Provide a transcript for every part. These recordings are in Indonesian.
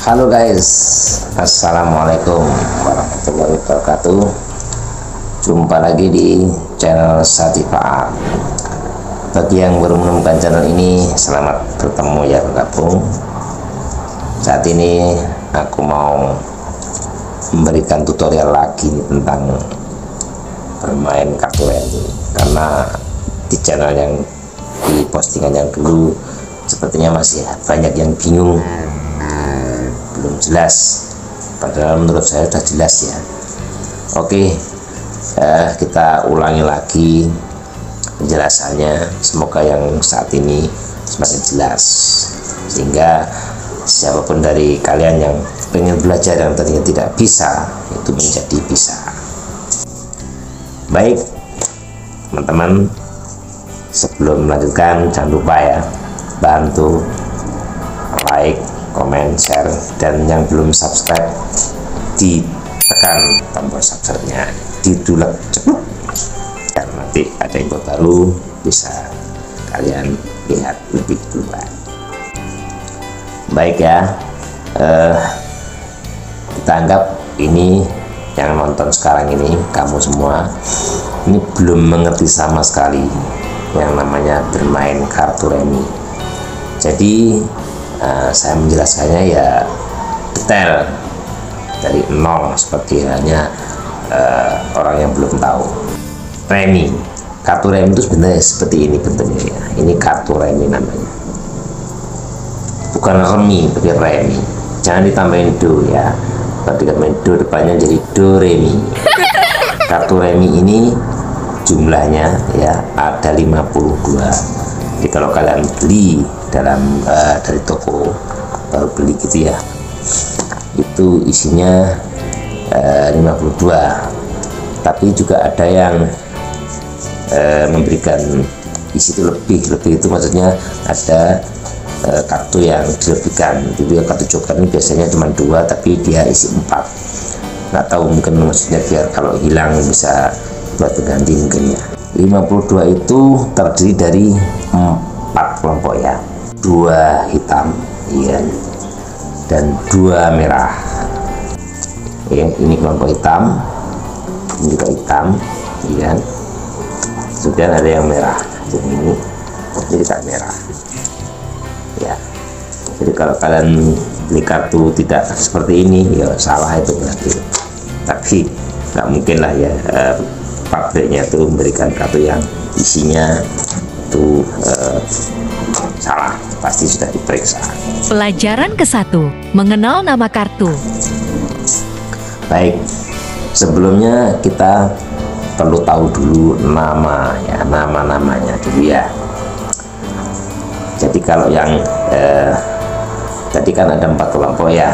Halo guys, assalamualaikum warahmatullahi wabarakatuh. Jumpa lagi di channel Satifah. Bagi yang baru menemukan channel ini, selamat bertemu ya bergabung. Saat ini aku mau memberikan tutorial lagi tentang bermain kartu remi, karena di channel yang di postingan yang dulu sepertinya masih banyak yang bingung, belum jelas, padahal menurut saya sudah jelas ya. Oke, kita ulangi lagi penjelasannya, semoga yang saat ini semakin jelas sehingga siapapun dari kalian yang pengen belajar yang tadinya tidak bisa itu menjadi bisa. Baik teman-teman, sebelum melanjutkan jangan lupa ya, bantu like, komen, share, dan yang belum subscribe ditekan tombol subscribe-nya, didulek ceplok, dan nanti ada info baru bisa kalian lihat lebih duluan. Baik ya, kita anggap ini yang nonton sekarang ini, kamu semua ini belum mengerti sama sekali yang namanya bermain kartu remi. Jadi saya menjelaskannya ya detail dari nol, seperti halnya orang yang belum tahu. Remi, kartu remi itu sebenarnya seperti ini bentuknya ya. Ini kartu remi namanya, bukan remi tapi remi. Jangan ditambahin do ya, kalau ditambahin do depannya jadi do remi. Kartu remi ini jumlahnya ya ada 52. Jadi kalau kalian beli dalam dari toko baru beli gitu ya, itu isinya 52. Tapi juga ada yang memberikan isi itu lebih itu maksudnya ada kartu yang dilebihkan. Jadi kartu joker ini biasanya cuma 2 tapi dia isi 4. Nggak tahu, mungkin maksudnya biar kalau hilang bisa buat pengganti mungkin ya. 52 itu terdiri dari 4 kelompok ya, 2 hitam ya, dan 2 merah ya. Ini kelompok hitam, ini juga hitam ya. Kemudian ada yang merah, jadi ini tak merah ya. Jadi kalau kalian beli kartu tidak seperti ini ya salah itu berarti. Tapi nggak mungkin lah ya, pabriknya itu memberikan kartu yang isinya itu salah, pasti sudah diperiksa. Pelajaran ke-1, mengenal nama kartu. Baik, sebelumnya kita perlu tahu dulu nama ya, nama-namanya dulu ya. Jadi kalau yang tadi kan ada 4 kelompok ya,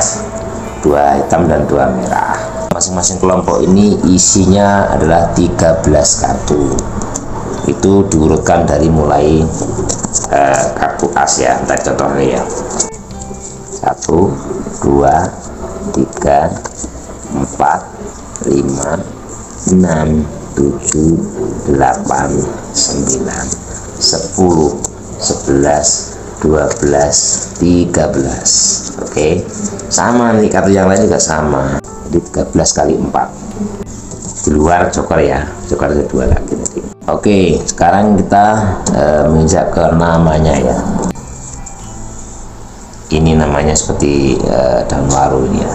2 hitam dan 2 merah. Masing-masing kelompok ini isinya adalah 13 kartu. Itu diurutkan dari mulai kartu as ya, entah contohnya ya, 1, 2, 3, 4, 5, 6, 7, 8, 9, 10, 11, 12, 13. Oke, sama nih, kartu yang lain juga sama. Jadi 13 kali 4 di luar joker ya, joker kedua lagi tadi. Oke, sekarang kita menginjak ke namanya ya. Ini namanya seperti daun waru ini ya.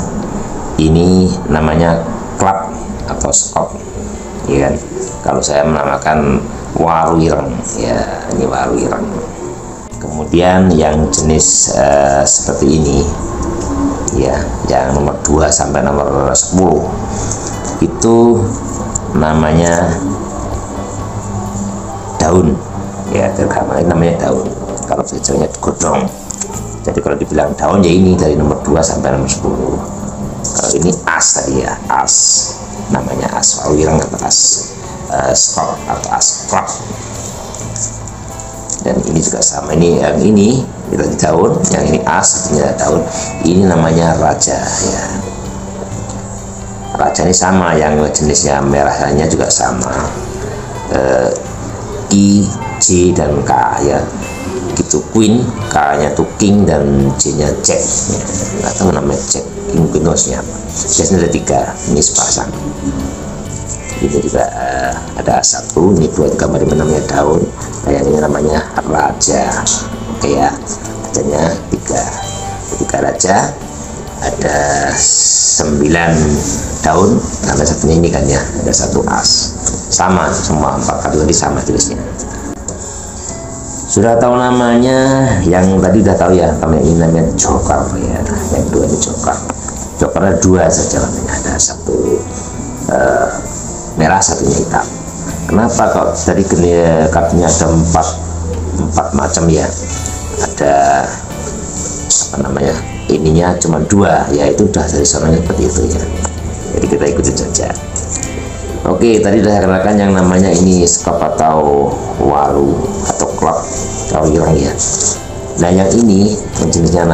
Ini namanya klap atau skop ya kan. Kalau saya menamakan waru ireng ya, ini waru ireng. Kemudian yang jenis seperti ini ya, yang nomor 2 sampai nomor 10 itu namanya daun ya, ini namanya daun. Kalau biasanya godong. Jadi kalau dibilang daun ya ini dari nomor 2 sampai nomor 10. Kalau ini as tadi ya, as namanya as, waru ireng atau as skop atau as klap. Dan ini juga sama, ini yang ini tadi daun, yang ini as, ini daun. Ini namanya raja ya. Raja ini sama, yang jenisnya merahnya juga sama, I, J dan K ya. begitu queen, K-nya tuh king, dan J-nya jack ya. Nggak tahu namanya jack, king, queen, nya apa. Biasanya ada 3, ini sepasang. Ini juga ada satu, ini buat gambar di namanya daun. Nah, yang ini namanya raja. Oke ya, rajanya 3 raja, ada 9 daun, karena satunya ini kan ya, ada 1 as. Sama semua 4 kategori sama tulisnya. Sudah tahu namanya, yang tadi udah tahu ya, namanya ini namanya joker ya. Yang kedua ini joker. Jokernya 2 saja namanya, ada 1 merah, satunya hitam. Kenapa kok tadi kartunya ada 4 macam ya? Ada apa namanya? Ininya cuma 2, yaitu udah dari sononya seperti itu ya. Jadi kita ikutin saja. Oke, tadi sudah kenalkan yang namanya ini skop atau waru atau klub kalau hilang ya. Nah yang ini jenisnya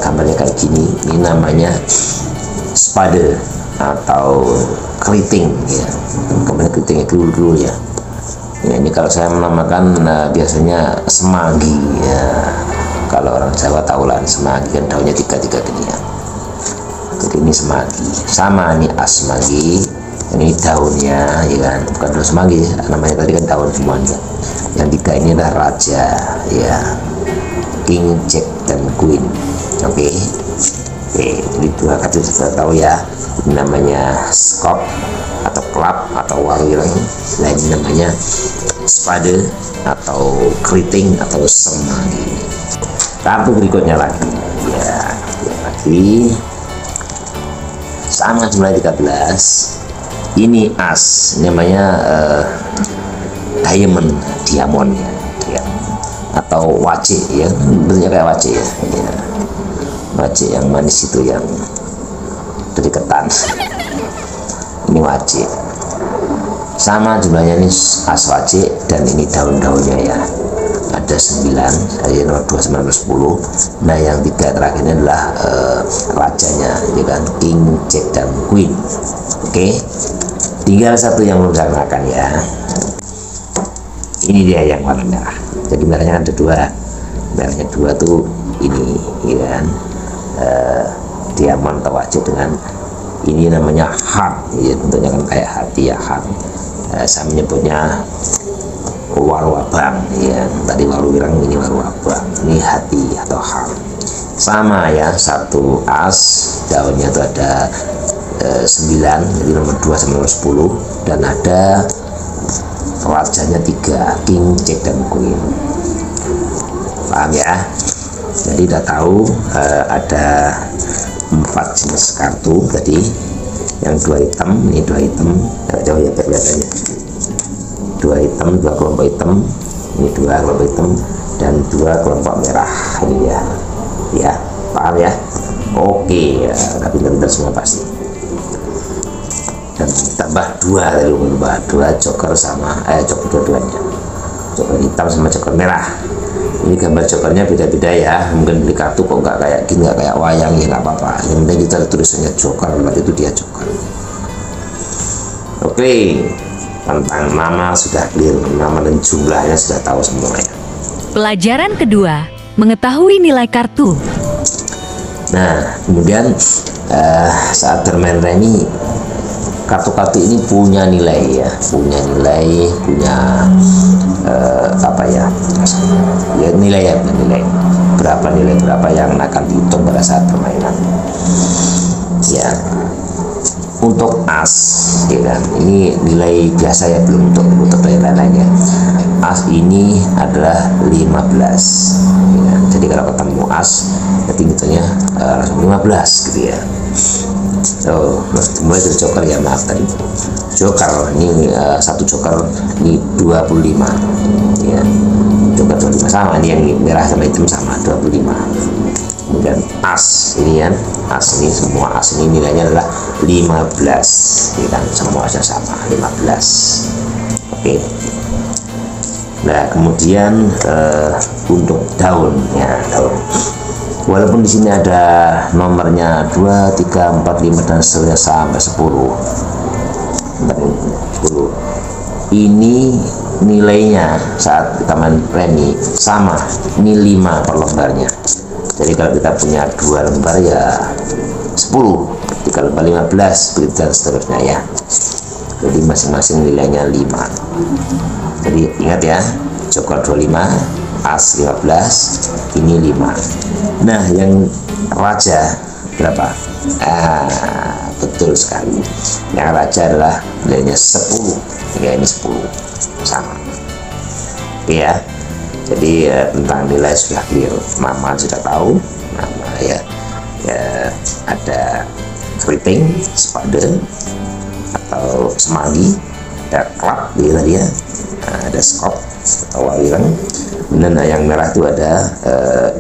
gambarnya kayak gini, ini namanya spade atau keriting ya. Gambarnya keritingnya dulu ya. Ya ini kalau saya menamakan biasanya semagi ya. Kalau orang Jawa tahu lah semagi kan daunnya 3 gini ya. Jadi ini semagi, sama ini as semagi. Ini daunnya ya kan, bukan daun semanggi namanya tadi kan daun semuanya. Yang 3 ini adalah raja ya, king, jack, dan queen. Oke, jadi 2 kartu sudah tahu ya. Ini namanya skop atau club atau warung. Nah ini namanya spade atau keriting atau semanggi. Kartu berikutnya lagi ya, lagi sama jumlah 13. Ini as, namanya diamond ya, atau wajik ya, bentuknya kayak wajik ya, wajik yang manis itu yang dari ketan. Ini wajik, sama jumlahnya, ini as wajik, dan ini daun-daunnya ya, ada 9, dari nomor 2 sampai nomor 10. Nah yang 3 terakhirnya adalah rajanya ya kan, king, jack, dan queen. Oke, tinggal 1 yang belum saya kenalkan ya. Ini dia yang warna merah. Jadi merahnya ada 2, merahnya 2 tuh ini ya kan, diamond atau wajik, dengan ini namanya heart ya, bentuknya kan kayak hati ya, heart. Saya menyebutnya waru abang ya, tadi waru wirang, ini waru abang, ini hati atau heart. Sama ya, 1 as, daunnya itu ada 9, jadi nomor 2 sampai nomor 10, dan ada rajanya 3, king, jack, dan queen. Paham ya? Jadi udah tahu ada 4 jenis kartu tadi. Yang 2 hitam, ini 2 hitam, jauh ya kelihatannya. 2 hitam, 2 kelompok hitam, ini 2 kelompok hitam, dan 2 kelompok merah. Ini ya, paham ya? Oke ya, tapi pintar semua pasti. Dan tambah 2 dari tambah 2 joker sama joker dua-duanya, joker hitam sama joker merah. Ini gambar jokernya beda-beda ya, mungkin beli kartu kok nggak kayak gini, nggak kayak wayang ya, nggak apa-apa, yang penting kita tulisannya joker, berarti itu dia joker. Oke, tentang nama sudah clear, nama dan jumlahnya sudah tahu semua ya. Pelajaran kedua, mengetahui nilai kartu. Nah kemudian saat bermain remi, kartu-kartu ini punya nilai ya, punya apa ya, nilai ya, berapa nilai berapa yang akan dihitung pada saat permainan ya. Untuk as ya kan, ini nilai biasa ya, belum untuk lain-lainnya. As ini adalah 15 ya kan? Jadi kalau ketemu as nanti hitungnya langsung 15 gitu ya. Mulai dari joker ya, maaf tadi joker ini 1 joker ini 25 ya, joker 25 sama, ini yang merah sama hitam sama 25. Kemudian as ini kan, as ini semua as ini nilainya adalah 15 ya kan, semua asnya sama 15. Oke. Nah kemudian untuk daun ya, daun walaupun di sini ada nomornya 2, 3, 4, 5 dan seterusnya sampai 10. Ini nilainya saat kita main remi sama, ini 5 per lembarnya. Jadi kalau kita punya 2 lembar ya 10, 3 lembar 15, begitu dan seterusnya ya. Jadi masing-masing nilainya 5. Jadi ingat ya, joker 25, as 15, ini 5. Nah yang raja berapa? Betul sekali, yang raja adalah nilainya 10 ya, ini 10 sama. Oke ya, jadi tentang nilai sudah clear, nama sudah tahu, nama ya, ada keriting, spade atau semanggi, ada klap gitu tadi ya, ada skop atau wawireng. Dan yang merah itu ada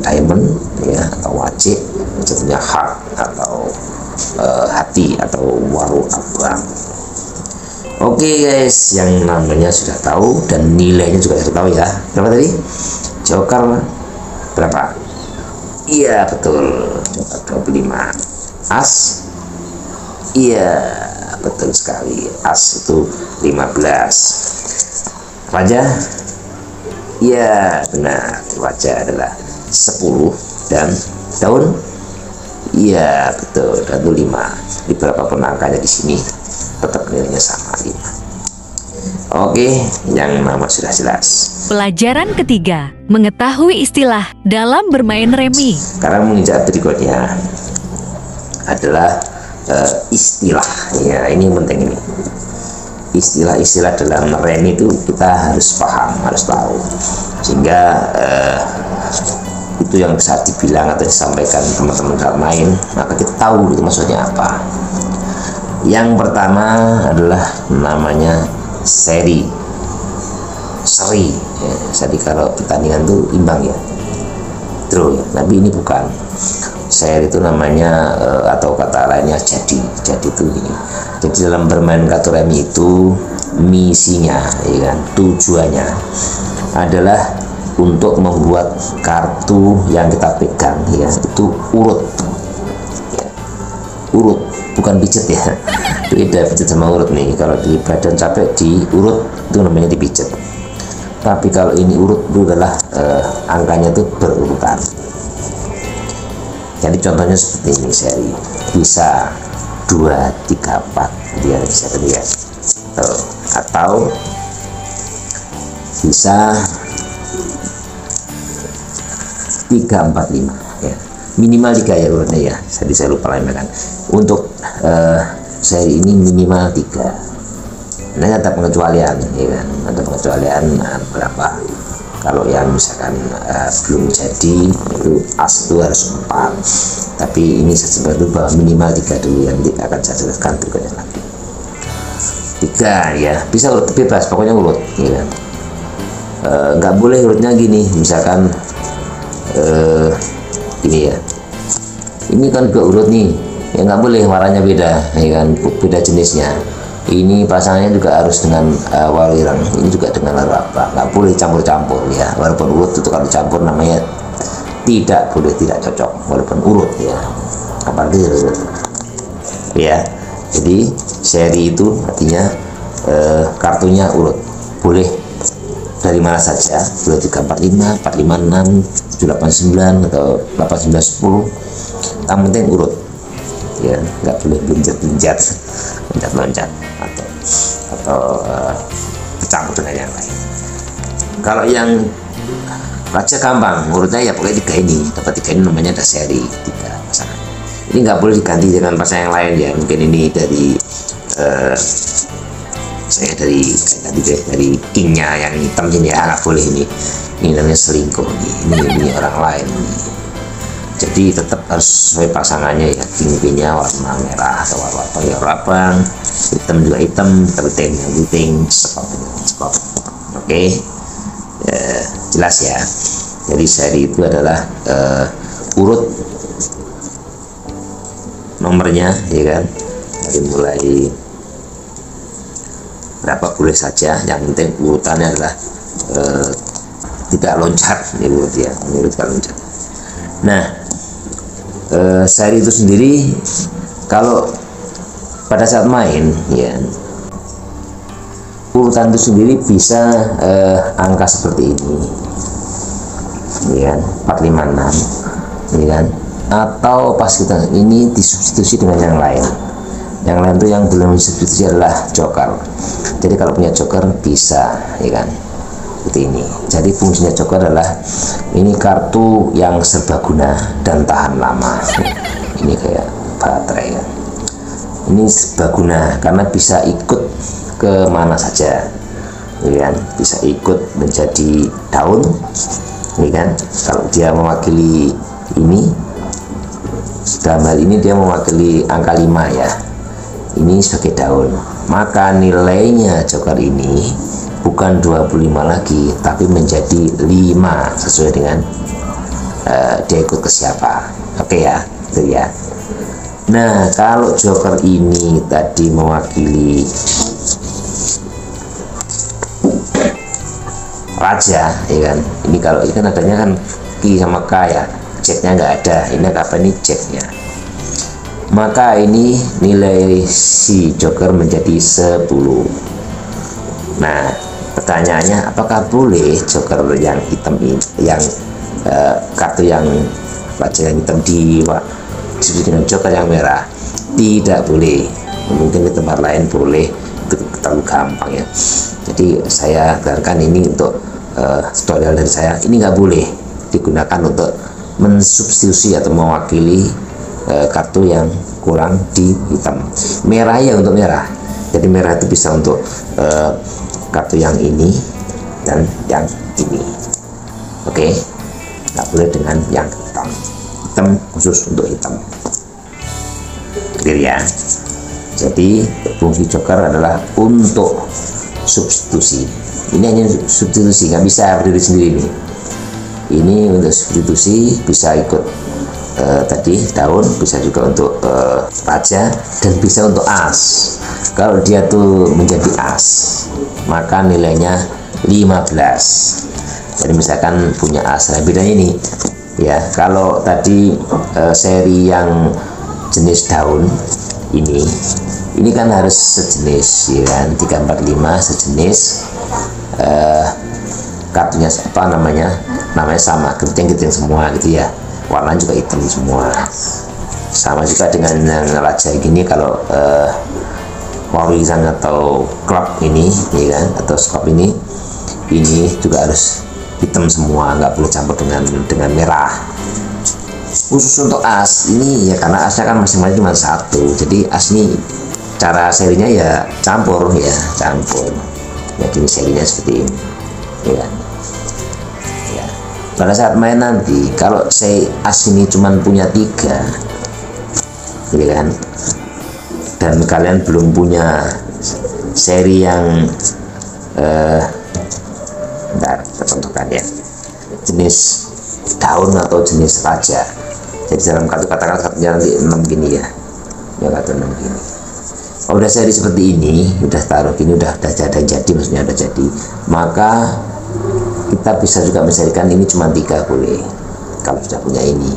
diamond ya, atau wajik, contohnya heart atau hati atau waru abang. Oke guys, yang namanya sudah tahu dan nilainya juga sudah tahu ya. Berapa tadi? Joker berapa? Iya betul, joker 25. As? Iya betul sekali, as itu 15. Raja? Iya benar, raja adalah 10 dan daun? Iya betul, daun 5. Di berapapun angkanya di sini tetap nilainya sama 5. Oke, yang nama sudah jelas. Pelajaran ketiga, mengetahui istilah dalam bermain remi. Sekarang menginjak berikutnya adalah istilah. Ya, ini penting ini. Istilah-istilah dalam remi itu kita harus paham, harus tahu, sehingga itu yang bisa dibilang atau disampaikan teman-teman dalam main, maka kita tahu itu maksudnya apa. Yang pertama adalah namanya seri, ya. Jadi kalau pertandingan itu imbang ya, draw ya. Tapi ini bukan. Seri itu namanya atau kata lainnya jadi itu ini. Jadi dalam bermain kartu remi itu misinya, ya kan, tujuannya adalah untuk membuat kartu yang kita pegang ya itu urut, ya. Urut, bukan pijet ya. Beda pijet sama urut nih. Kalau di badan capek diurut itu namanya dipijet. Tapi kalau ini urut itu adalah angkanya itu berurutan. Jadi contohnya seperti ini, seri bisa 2, 3, 4 dia bisa terlihat, atau bisa 3, 4, 5 ya. Minimal 3 ya urutnya ya. Jadi saya lupa lagi kan. Untuk seri ini minimal 3. Nah ada pengecualian ya kan, ada pengecualian berapa. Kalau yang misalkan belum jadi itu as itu harus 4, tapi ini saya sebut dulu bahwa minimal 3 dulu, yang nanti akan saya jelaskan berikutnya lagi. 3 ya, bisa urut bebas, pokoknya urut ya kan. Nggak boleh urutnya gini, misalkan ini ya, ini kan juga urut nih ya, nggak boleh, warnanya beda ya kan, beda jenisnya. Ini pasangannya juga harus dengan wawireng, ini juga dengan waru abang, nggak boleh campur-campur ya. Walaupun urut itu kalau campur namanya tidak boleh, tidak cocok walaupun urut ya, apalagi urut ya. Jadi seri itu artinya kartunya urut, boleh dari mana saja, boleh 3, 4, 5, 4, 5, 6, 7, 8, 9 atau 8, 9, 10, yang penting urut ya, nggak boleh loncat-loncat atau bercampur dengan yang lain. Kalau yang raja gampang urutnya ya pokoknya 3 ini, dapat 3 ini namanya ada seri 3 pasangan. Ini nggak boleh diganti dengan pasangan yang lain ya. Mungkin ini dari saya dari kingnya yang hitam ini ya, nggak boleh ini namanya selingkuh ini orang lain ini. Jadi tetap harus sesuai pasangannya ya, king-nya warna merah atau warna abang, hitam juga hitam, keriting skop. Oke. Jelas ya. Jadi seri itu adalah urut nomornya ya kan, dari mulai berapa boleh saja, yang penting urutannya adalah tidak loncat ya, urut ya, menurut tidak loncat. Nah seri itu sendiri kalau pada saat main ya, urutan itu sendiri bisa angka seperti ini, ya kan, 456, ya kan, atau pas kita ini disubstitusi dengan yang lain. Yang lain itu yang belum disubstitusi adalah joker. Jadi kalau punya joker bisa, ya kan, seperti ini. Jadi fungsinya joker adalah ini kartu yang serbaguna dan tahan lama. Ini kayak baterai ya. Ini serbaguna karena bisa ikut ke mana saja, ya kan, bisa ikut menjadi daun, ya kan. Kalau dia mewakili ini, dalam hal ini dia mewakili angka 5 ya, ini sebagai daun, maka nilainya joker ini bukan 25 lagi tapi menjadi 5 sesuai dengan dia ikut ke siapa. Oke ya, itu ya. Nah, kalau joker ini tadi mewakili raja, ya kan, ini kalau ini kan adanya kan Ki sama K ya, jacknya nggak ada, ini apa, ini jacknya, maka ini nilai si joker menjadi 10. Nah, pertanyaannya apakah boleh joker yang hitam ini, yang kartu yang raja yang hitam disebut dengan joker yang merah? Tidak boleh. Mungkin di tempat lain boleh, itu terlalu gampang ya. Jadi saya gambarkan ini untuk tutorial dari saya, ini nggak boleh digunakan untuk mensubstitusi atau mewakili kartu yang kurang di hitam. Merah ya untuk merah, jadi merah itu bisa untuk kartu yang ini dan yang ini. Oke, nggak boleh dengan yang hitam. Hitam khusus untuk hitam, clear ya. Jadi fungsi joker adalah untuk substitusi. Ini hanya substitusi, nggak bisa berdiri sendiri nih. Ini untuk substitusi, bisa ikut tadi daun, bisa juga untuk raja, dan bisa untuk as. Kalau dia tuh menjadi as, maka nilainya 15. Jadi misalkan punya as, nah bedanya ini ya, kalau tadi seri yang jenis daun ini kan harus sejenis, ya kan, 345 sejenis, kartunya apa namanya sama, keriting semua gitu ya, warna juga hitam semua. Sama juga dengan yang raja gini, kalau Horizon atau club ini, ya kan, atau scope ini juga harus hitam semua, nggak boleh campur dengan merah. Khusus untuk as ini ya, karena asnya kan masing-masing cuma satu, jadi as ini cara serinya ya campur, jadi serinya seperti ini, ya. Pada saat main nanti, kalau saya as ini cuma punya 3, ya kan, dan kalian belum punya seri yang bentar, kita contohkan ya, jenis daun atau jenis raja. Jadi dalam kartu katakan kartunya nanti 6 gini ya, kartu 6 gini. Kalau udah seri seperti ini, udah taruh gini, udah jadi, maksudnya udah jadi, maka kita bisa juga menserikan ini cuma 3 boleh, kalau sudah punya ini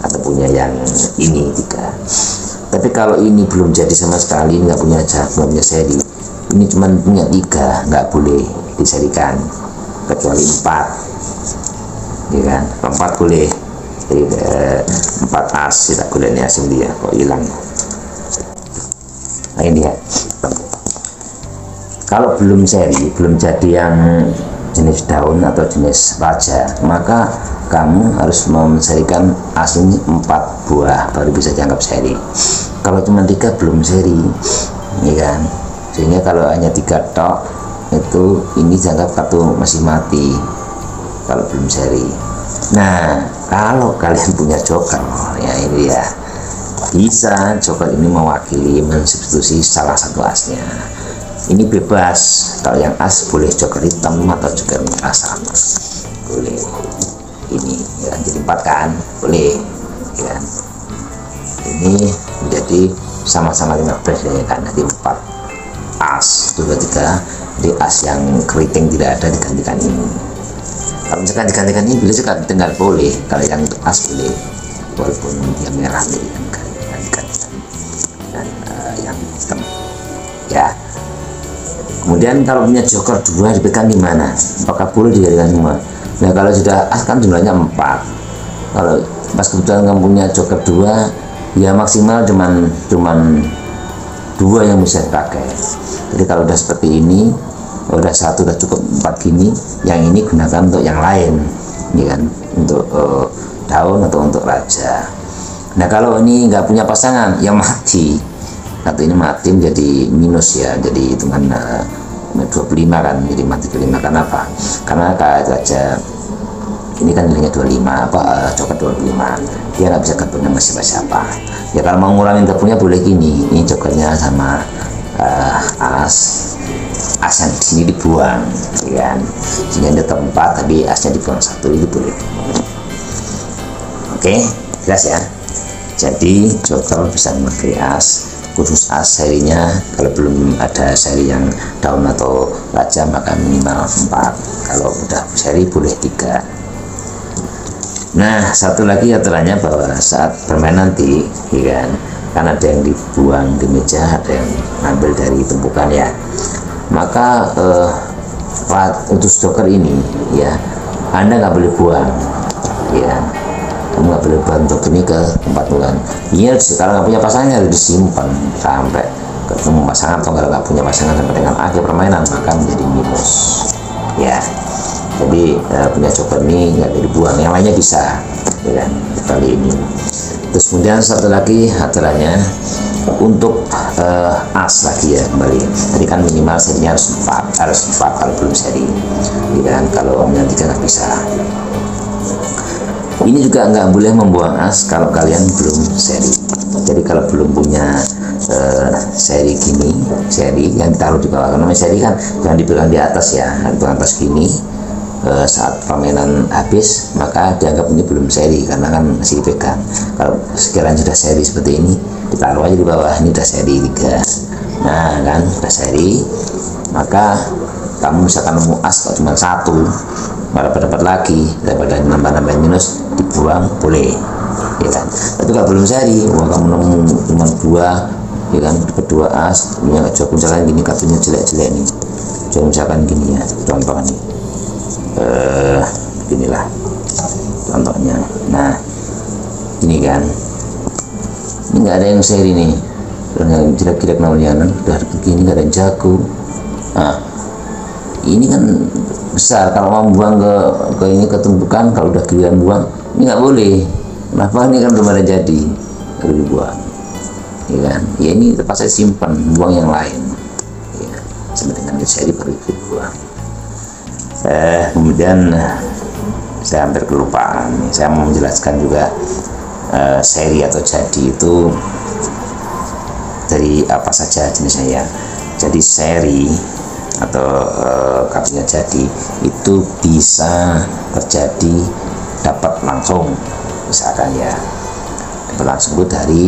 atau punya yang ini 3. Tapi kalau ini belum jadi sama sekali, nggak punya seri, ini cuma punya 3, nggak boleh diserikan kecuali 4, ya kan, 4 boleh. Jadi 4 as tidak boleh, ini asing dia kok hilang. Nah ini ya, kalau belum seri, belum jadi yang jenis daun atau jenis raja, maka kamu harus menserikan as ini 4 buah baru bisa dianggap seri. Kalau cuma 3 belum seri, ya kan, sehingga kalau hanya 3 tok itu ini dianggap kartu masih mati kalau belum seri. Nah, kalau kalian punya joker ya, ini ya, bisa joker ini mewakili mensubstitusi salah satu asnya. Ini bebas, kalau yang as boleh joker hitam atau joker merah sama boleh. Ini ya, jadi 4 kan boleh, ya kan. Ini menjadi sama-sama 15 ya kan, nanti 4 as, 2, 3. Di as yang keriting tidak ada digantikan ini. Kalau misalkan digantikan ini, bila juga tinggal boleh. Kalau yang as boleh, walaupun dia merah digantikan, dan yang hitam ya. Kemudian kalau punya joker 2 dipegang di mana? Apakah boleh dijadikan semua? Nah kalau sudah as kan jumlahnya 4. Kalau pas kebetulan kamu punya joker 2, ya maksimal cuman 2 yang bisa dipakai. Jadi kalau udah seperti ini, udah 1 udah cukup, 4 gini, yang ini gunakan untuk yang lain, ya kan? Untuk daun atau untuk raja. Nah kalau ini nggak punya pasangan, yang mati. Satu ini mati menjadi minus ya, jadi hitungan 25 kan, jadi mati 25. Karena apa? Karena raja ini kan nilainya 25, joker 25, dia nggak bisa gabung sama siapa-siapa. Ya kalau mau ngurangin gabungnya boleh gini, ini jokernya sama as yang di sini dibuang, ya kan? Sehingga ada tempat tapi asnya dibuang 1, itu boleh. Oke, jelas ya. Jadi joker bisa memakai as, khusus as serinya. Kalau belum ada seri yang daun atau raja maka minimal 4. Kalau udah seri boleh 3. Nah satu lagi aturannya bahwa saat bermain nanti, ya kan ada yang dibuang di meja, ada yang ngambil dari tumpukan ya, maka untuk joker ini ya Anda nggak boleh buang, ya kamu nggak boleh buang joker ini ke tempat buangan. Iya, kalau nggak punya pasangan harus disimpan sampai ketemu pasangan, atau kalau nggak punya pasangan sampai dengan akhir permainan maka menjadi minus ya. Jadi punya joker ini nggak dibuang, yang lainnya bisa, ya kan, kali ini. Terus kemudian satu lagi aturannya untuk as lagi ya, kembali. Tadi kan minimal serinya harus 4 kalau belum seri, ya kan. Kalau nanti nggak bisa. Ini juga nggak boleh membuang as kalau kalian belum seri. Jadi kalau belum punya seri gini, seri yang ditaruh di bawah, karena seri kan jangan dipegang di atas ya, di atas gini. Saat permainan habis maka dianggap ini belum seri karena kan masih dipegang. Kalau sekiranya sudah seri seperti ini, ditaruh aja di bawah, ini udah seri 3. Nah kan udah seri, maka kamu misalkan nemu as kalau cuma 1, malah dapat lagi, daripada nambah minus, dibuang boleh, ya kan. Tapi kalau belum seri, kamu nemu cuma 2, ya kan, dapat 2 as, punya joker misalkan gini, kartunya jelek-jelek nih, misalkan gini ya, contoh nih, beginilah contohnya. Nah ini kan, ini nggak ada yang seri nih, jelek-jelek namanya, udah begini nggak ada yang jago. Nah ini kan besar, kalau mau buang ke ini ke tumpukan, kalau udah giliran buang ini nggak boleh. Kenapa? Ini kan belum ada jadi, kalau dibuang, ya kan. Ya ini terpaksa simpan, buang yang lain, ya, sampai dengan seri baru dibuang. Kemudian saya hampir kelupaan, saya mau menjelaskan juga seri atau jadi itu dari apa saja jenisnya ya. Jadi seri atau kartunya jadi itu bisa terjadi dapat langsung, misalkan ya dapat langsung itu dari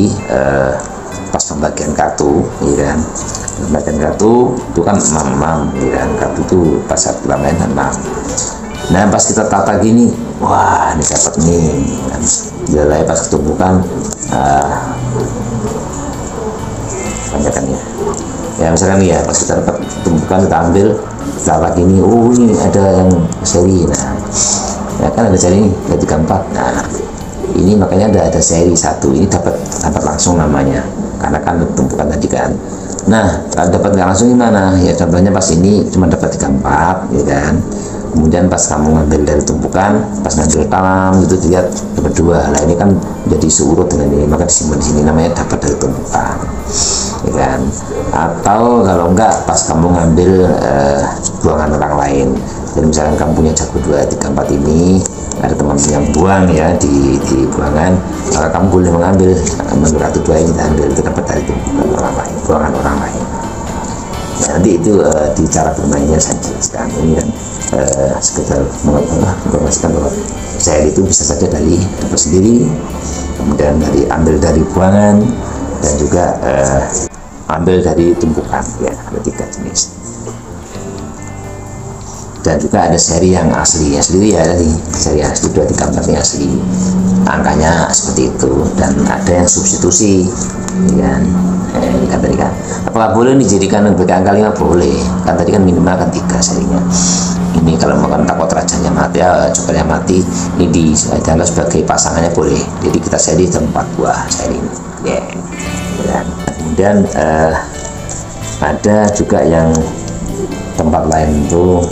pas pembagian kartu, ya kan. Pembagian kartu itu kan 6, ya kan, kartu itu pas saat kita main 6. Nah pas kita tata gini, wah ini dapat nih kan. Bila pas ketumpukan banyak kan ya, misalkan ya pas kita dapat tumpukan, kita ambil, kita tata gini, oh ini ada yang seri. Nah ya kan ada seri ini, ada 34. Nah ini makanya ada seri 1, ini dapat langsung namanya, karena kan tumpukan tadi kan. Nah kalau dapat nggak langsung gimana ya, contohnya pas ini cuma dapat 34, ya kan. Kemudian pas kamu ngambil dari tumpukan, pas ngambil talam gitu lihat dapat 2. Nah ini kan jadi seurut dengan ini, maka disimpan di sini, namanya dapat dari tumpukan, ya kan. Atau kalau enggak pas kamu ngambil buangan orang lain, jadi misalkan kamu punya jago 2, 3, 4 ini, ada teman yang buang ya di buangan, maka kamu boleh mengambil kartu 2 ini, ambil, itu dapat dari tumpukan orang lain, buangan orang lain. Nah, nanti itu di cara bermainnya saya jelaskan. Ini kan sekedar menginformasikan bahwa seri itu bisa saja dari dapat sendiri, kemudian ambil dari buangan, dan juga ambil dari tumpukan, ya ada 3 jenis. Dan juga ada seri yang asli itu ya, tadi seri asli 234 yang asli, angkanya seperti itu. Dan ada yang substitusi, kan ini kan tadi kan, apakah boleh dijadikan sebagai angka 5? Boleh, kan tadi kan minimal kan 3 serinya. Ini kalau makan takut rajanya mati, jokernya mati, ini dianggap sebagai pasangannya boleh. Jadi kita seri 4 buah seri ini, ya. Kemudian ada juga yang tempat lain itu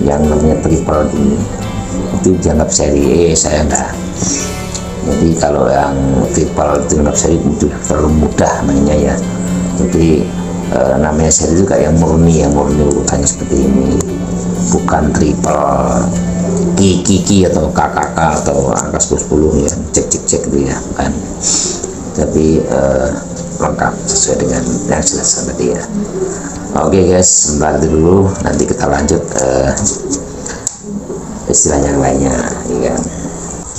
yang namanya triple ini, itu dianggap seri saya enggak. Jadi kalau yang triple itu dianggap seri itu terlalu mudah mainnya ya. Jadi namanya seri itu kayak yang murni urutannya seperti ini, bukan triple kiki atau KKK atau angka 10 ya, cek gitu ya, bukan. Tapi lengkap sesuai dengan yang jelas tadi ya. Oke guys, sebentar dulu, nanti kita lanjut istilah yang lainnya, ya.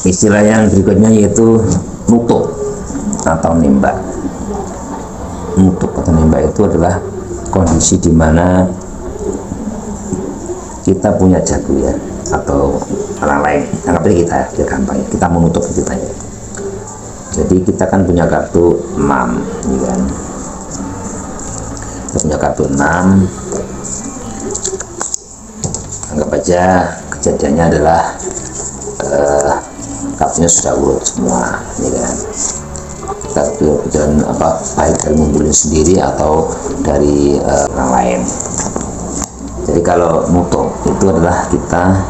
Istilah yang berikutnya yaitu nutup atau nembak. Nutup atau nembak itu adalah kondisi di mana kita punya jago ya, atau orang lain, anggap aja kita, biar gampang ya, kita menutup ceritanya. Jadi kita kan punya kartu 6, ya kan? Kita punya kartu 6. Anggap aja kejadiannya adalah kartunya sudah urut semua, ya kan? Kita berjalan baik dari ngumpulin sendiri atau dari orang lain. Jadi kalau nutup itu adalah kita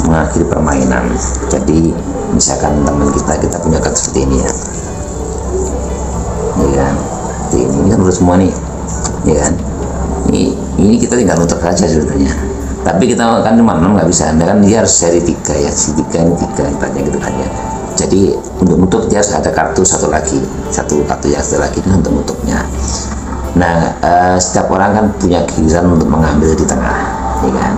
mengakhiri permainan. Jadi misalkan teman kita punya kartu seperti ini ya, kan? Ini kan urut semua nih, ya kan? Ini kita tinggal nutup saja sebetulnya. Tapi kita kan cuma 6 nggak bisa, kan dia harus seri 3 ya, si 3 ini 3 ibaratnya gitu kan ya. Jadi untuk nutup dia harus ada kartu satu lagi, satu kartu yang satu lagi itu untuk nutupnya. Nah, setiap orang kan punya giliran untuk mengambil di tengah, ya kan?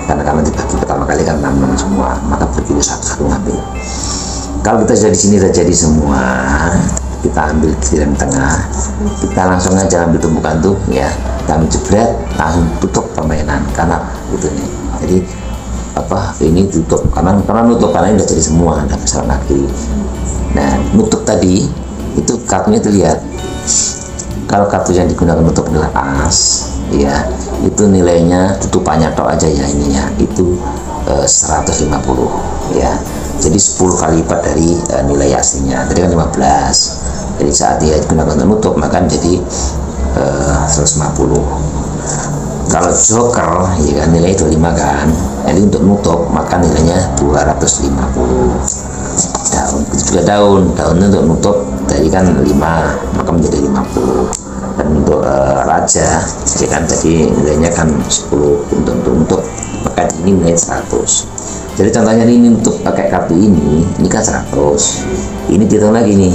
Karena dibagi pertama kali kan 6 semua, maka bergiliran satu-satu ngambil. Kalau kita sudah di sini sudah jadi semua, kita ambil giliran tengah, kita langsung aja ambil tumpukan tuh ya, kita ambil jebret, langsung tutup permainan karena itu nih. Jadi ini tutup karena nutup, karena ini udah jadi semua, udah bisa mengakhiri. Nah, nutup tadi itu kartunya terlihat. Kalau kartu yang digunakan untuk adalah as, ya itu nilainya tutupannya tok aja ya, ininya itu 150 ya. Jadi 10 kali lipat dari nilai aslinya. Tadi kan 15. Jadi saat dia digunakan untuk nutup maka jadi 150. Kalau joker ya kan nilai 25 kan. Jadi untuk nutup maka nilainya 250. Daun juga daunnya untuk nutup tadi kan 5 maka menjadi 50. Dan untuk raja ya kan tadi nilainya kan 10 untuk maka ini nilai 100. Jadi contohnya ini untuk pakai kartu ini kan 100. Ini dihitung lagi nih,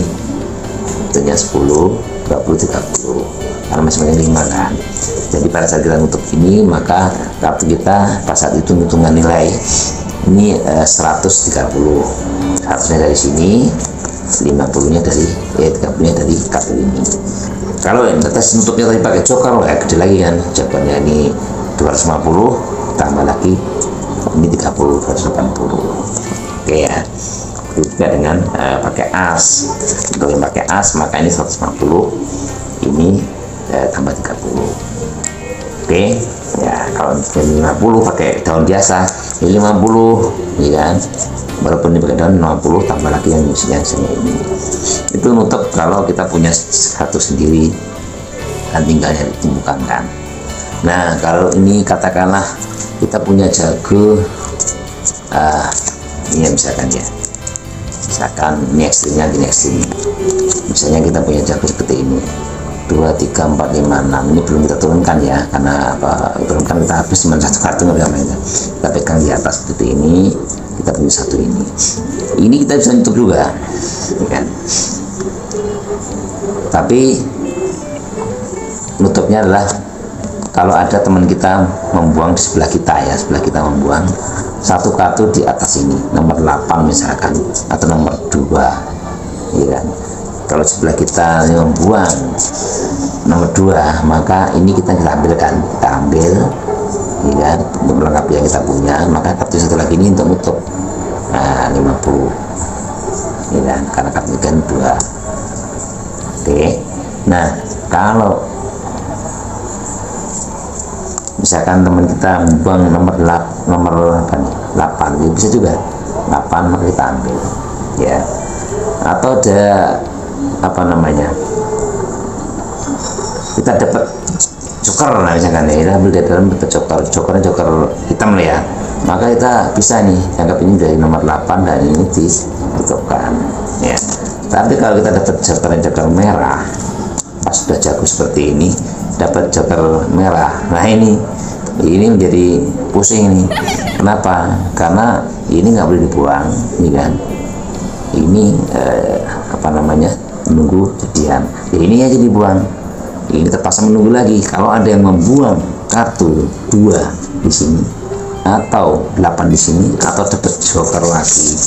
tentunya 10, 20, 30 karena masing-masing 5 kan. Jadi pada saat kita nutup ini maka kartu kita pada saat itu hitungan nilai ini 130. 100-nya dari sini, 50-nya dari 30-nya dari kartu ini. Kalau yang atas nutupnya tadi pakai joker ya gede lagi kan, jawabannya ini 250 tambah lagi ini 30, 180. Oke ya. Juga dengan pakai as. Untuk yang pakai as maka ini 150, ini tambah 30. Oke ya. Kalau 50 pakai daun biasa ini 50 ya kan, walaupun ini pakai daun 50 tambah lagi yang isinya ini. Itu nutup kalau kita punya satu sendiri dan tinggalnya ditumbuhkan kan. Nah kalau ini katakanlah kita punya jago ini misalkan ya, misalkan ini ekstrimnya gini, ekstrim misalnya kita punya jago seperti ini 2, 3, 4, 5, 6. Ini belum kita turunkan ya, karena turunkan kita habis cuma satu kartu nggak bisa main. Kita pegang di atas seperti ini, kita punya satu ini kita bisa nutup juga ya kan. Tapi nutupnya adalah kalau ada teman kita membuang di sebelah kita ya, sebelah kita membuang satu kartu di atas ini, nomor 8 misalkan atau nomor 2 ya kan. Kalau sebelah kita membuang nomor 2 maka ini kita ambilkan, kita ambil ya kan, untuk melengkapi yang kita punya. Maka kartu satu lagi ini untuk nutup 50, ya kan, karena kartu kan 2. Oke, nah kalau misalkan teman kita buang nomor apa nih, 8, ya bisa juga 8, maka kita ambil ya. Atau ada apa namanya, kita dapat joker, nah misalkan ya, kita ambil dari dalam dapat jokernya joker hitam lah ya, maka kita bisa nih anggap ini dari nomor 8 dan ini ditutupkan ya. Tapi kalau kita dapat joker merah, pas sudah jago seperti ini dapat joker merah, nah ini menjadi pusing nih. Kenapa? Karena ini nggak boleh dibuang, ini kan, ini apa namanya, menunggu jadian ya, ini aja dibuang, ini terpaksa menunggu lagi. Kalau ada yang membuang kartu 2 di sini atau 8 di sini, atau dapat joker lagi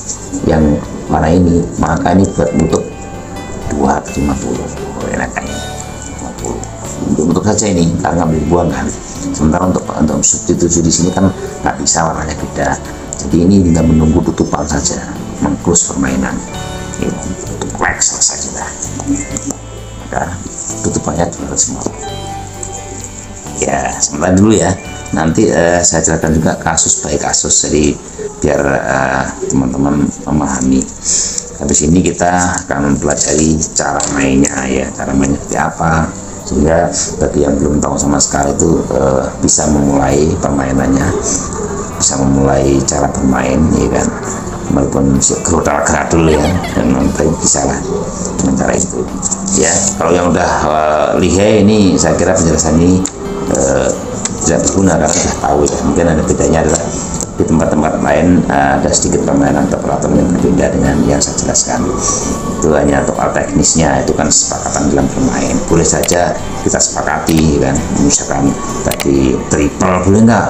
yang warna ini, maka ini buat nutup 250 enaknya 50 untuk saja ini, karena nggak boleh dibuang kan. Sementara untuk substitusi di sini kan nggak bisa, warnanya beda. Jadi ini tinggal menunggu tutupan saja, mengclose permainan. Ini tutup like selesai sudah. Maka tutupannya 250. Ya, sebentar dulu ya. Nanti saya jelaskan juga kasus by kasus, jadi biar teman-teman memahami. Habis ini kita akan mempelajari cara mainnya ya, cara mainnya seperti apa, sehingga bagi yang belum tahu sama sekali itu bisa memulai permainannya, bisa memulai cara bermain ya kan, walaupun gerak dulu ya, dan baik bisa lah dengan cara itu ya. Kalau yang udah lihai ini, saya kira penjelasan ini tidak berguna karena sudah tahu ya. Mungkin ada bedanya adalah di tempat-tempat lain ada sedikit permainan atau peraturan yang berbeda dengan yang saya jelaskan. Itu hanya soal teknisnya, itu kan kesepakatan dalam bermain. Boleh saja kita sepakati kan, misalkan tadi triple boleh nggak?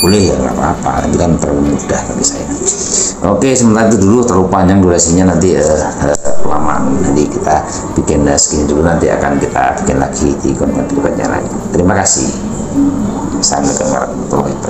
Boleh ya, nggak apa-apa, itu kan terlalu mudah bagi saya. Oke, sementara itu dulu, terlalu panjang durasinya nanti kelamaan. Nanti kita bikin segini dulu, nanti akan kita bikin lagi di konten berikutnya lagi. Terima kasih. Assalamualaikum warahmatullahi wabarakatuh.